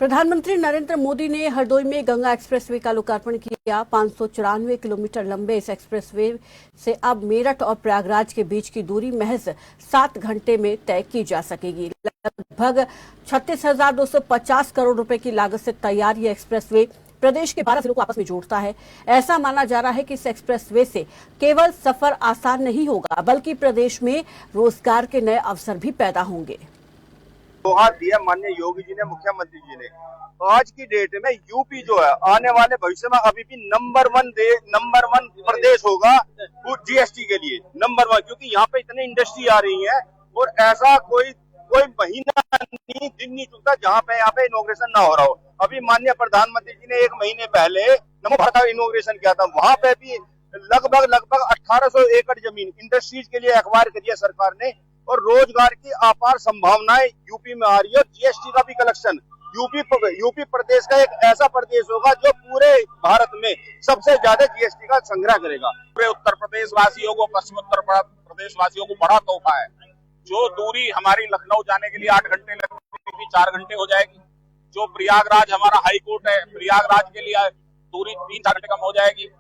प्रधानमंत्री नरेंद्र मोदी ने हरदोई में गंगा एक्सप्रेसवे का लोकार्पण किया। 594 किलोमीटर लंबे इस एक्सप्रेसवे से अब मेरठ और प्रयागराज के बीच की दूरी महज 7 घंटे में तय की जा सकेगी। लगभग 36,250 करोड़ रुपए की लागत से तैयार ये एक्सप्रेसवे प्रदेश के 12 जिलों को आपस में जोड़ता है। ऐसा माना जा रहा है कि इस एक्सप्रेसवे से केवल सफर आसान नहीं होगा, बल्कि प्रदेश में रोजगार के नए अवसर भी पैदा होंगे। जोहार दिया माननीय योगी जी ने, मुख्यमंत्री जी ने। तो आज की डेट में यूपी जो है आने वाले भविष्य में अभी भी नंबर वन प्रदेश होगा जीएसटी के लिए, नंबर 1, क्योंकि यहाँ पे इतनी इंडस्ट्री आ रही है और ऐसा कोई महीना नहीं, दिन नहीं चुकता जहाँ पे इनॉग्रेशन ना हो रहा हो। अभी माननीय प्रधानमंत्री जी ने 1 महीने पहले नमो भारत का इनॉग्रेशन किया था, वहां पे भी लगभग 1800 एकड़ जमीन इंडस्ट्रीज के लिए एक्वायर करी है सरकार ने और रोजगार की अपार संभावनाएं यूपी में आ रही है। जीएसटी का भी कलेक्शन यूपी प्रदेश का एक ऐसा प्रदेश होगा जो पूरे भारत में सबसे ज्यादा जीएसटी का संग्रह करेगा। पूरे उत्तर प्रदेश वासियों को, पश्चिम उत्तर प्रदेश वासियों को बड़ा तोहफा है। जो दूरी हमारी लखनऊ जाने के लिए 8 घंटे लगती थी, 4 घंटे हो जाएगी। जो प्रयागराज हमारा हाई कोर्ट है, प्रयागराज के लिए दूरी 3-4 घंटे कम हो जाएगी।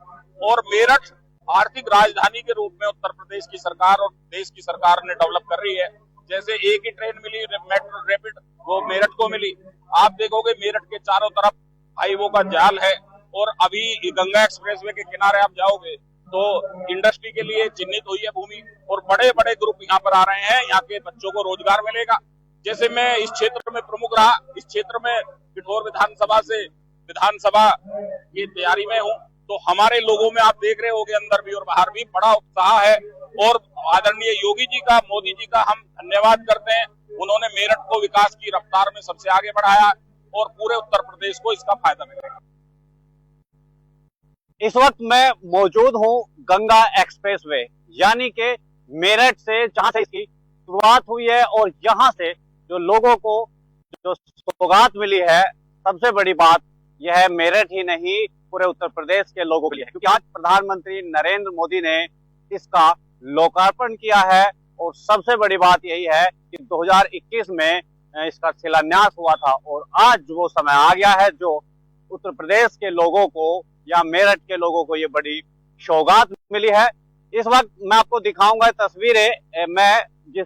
और मेरठ आर्थिक राजधानी के रूप में उत्तर प्रदेश की सरकार और देश की सरकार ने डेवलप कर रही है। जैसे एक ही ट्रेन मिली मेट्रो रैपिड, वो मेरठ को मिली। आप देखोगे मेरठ के चारों तरफ हाईवे का जाल है और अभी गंगा एक्सप्रेसवे के किनारे आप जाओगे तो इंडस्ट्री के लिए चिन्हित हुई है भूमि और बड़े बड़े ग्रुप यहाँ पर आ रहे हैं। यहाँ के बच्चों को रोजगार मिलेगा। जैसे मैं इस क्षेत्र में प्रमुख रहा, इस क्षेत्र में पिठोर विधानसभा की तैयारी में हूँ, तो हमारे लोगों में आप देख रहे होंगे अंदर भी और बाहर भी बड़ा उत्साह है। और आदरणीय योगी जी का, मोदी जी का हम धन्यवाद करते हैं। उन्होंने मेरठ को विकास की रफ्तार में सबसे आगे बढ़ाया और पूरे उत्तर प्रदेश को इसका फायदा मिलेगा। इस वक्त मैं मौजूद हूं गंगा एक्सप्रेसवे यानी कि मेरठ से, जहां से इसकी शुरुआत हुई है और यहां से जो लोगों को जो सौगात मिली है, सबसे बड़ी बात यह है मेरठ ही नहीं पूरे उत्तर प्रदेश के लोगों के लिए है, क्योंकि आज प्रधानमंत्री नरेंद्र मोदी ने इसका लोकार्पण किया है। और सबसे बड़ी बात यही है कि 2021 में इसका शिलान्यास हुआ था और आज वो समय आ गया है जो उत्तर प्रदेश के लोगों को या मेरठ के लोगों को ये बड़ी सौगात मिली है। इस वक्त मैं आपको दिखाऊंगा तस्वीरें,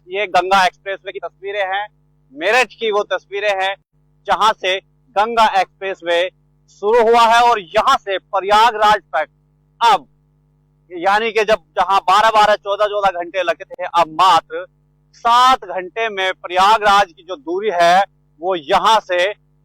ये गंगा एक्सप्रेसवे की तस्वीरें हैं, मेरठ की वो तस्वीरें हैं जहां से गंगा एक्सप्रेसवे शुरू हुआ है और यहां से प्रयागराज तक अब यानी कि जहां 12-12, 14-14 घंटे लगते थे, अब मात्र 7 घंटे में प्रयागराज की जो दूरी है वो यहां से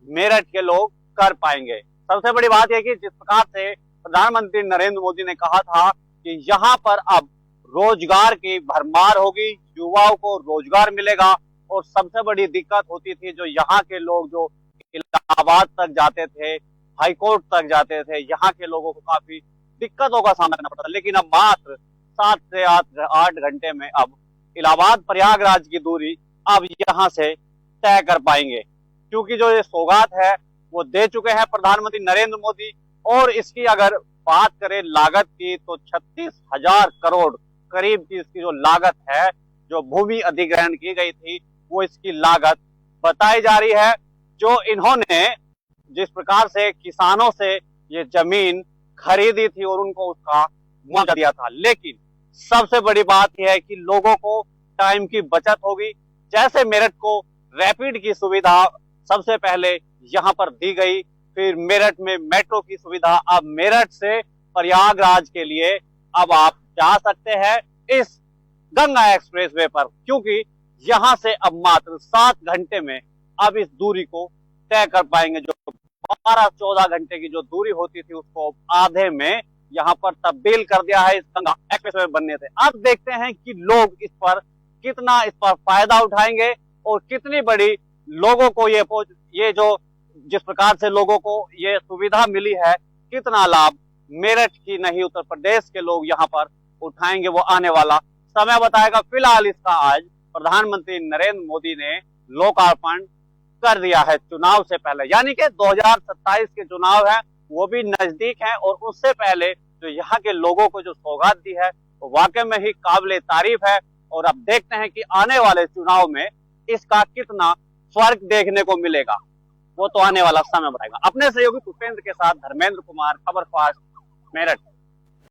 मेरठ के लोग कर पाएंगे। सबसे बड़ी बात यह कि जिस प्रकार से प्रधानमंत्री नरेंद्र मोदी ने कहा था कि यहाँ पर अब रोजगार की भरमार होगी, युवाओं को रोजगार मिलेगा। और सबसे बड़ी दिक्कत होती थी जो यहाँ के लोग जो इलाहाबाद तक जाते थे, हाईकोर्ट तक जाते थे, यहाँ के लोगों को काफी दिक्कतों का सामना करना पड़ता था। लेकिन अब मात्र 7 से 8 घंटे में अब इलाहाबाद प्रयागराज की दूरी अब यहाँ से तय कर पाएंगे, क्योंकि जो ये सौगात है वो दे चुके हैं प्रधानमंत्री नरेंद्र मोदी। और इसकी अगर बात करें लागत की तो 36,000 करोड़ करीब की इसकी जो लागत है, जो भूमि अधिग्रहण की गई थी, वो इसकी लागत बताई जा रही है। जो इन्होंने जिस प्रकार से किसानों से ये जमीन खरीदी थी और उनको उसका मुआवजा दिया था, लेकिन सबसे बड़ी बात यह है कि लोगों को टाइम की बचत होगी। जैसे मेरठ को रैपिड की सुविधा सबसे पहले यहाँ पर दी गई, फिर मेरठ में मेट्रो की सुविधा, अब मेरठ से प्रयागराज के लिए अब आप जा सकते हैं इस गंगा एक्सप्रेसवे पर, क्योंकि यहाँ से अब मात्र 7 घंटे में अब इस दूरी को तय कर पाएंगे। जो 12-14 घंटे की जो दूरी होती थी उसको आधे में यहाँ पर तब्दील कर दिया है इस गंगा एक्सप्रेसवे बनने से। अब देखते हैं कि लोग इस पर कितना फायदा उठाएंगे और कितनी बड़ी लोगों को ये जो जिस प्रकार से लोगों को ये सुविधा मिली है, कितना लाभ मेरठ की नहीं उत्तर प्रदेश के लोग यहाँ पर उठाएंगे, वो आने वाला समय बताएगा। फिलहाल इसका आज प्रधानमंत्री नरेंद्र मोदी ने लोकार्पण कर दिया है चुनाव से पहले, यानी कि 2027 के चुनाव है वो भी नजदीक है। और उससे पहले जो यहाँ के लोगों को जो सौगात दी है वो वाकई में ही काबिले तारीफ है। और अब देखते हैं कि आने वाले चुनाव में इसका कितना फर्क देखने को मिलेगा। वो तो आने वाला समय बताएगा। अपने सहयोगी पुष्पेंद्र के साथ धर्मेंद्र कुमार, खबर फास्ट, मेरठ।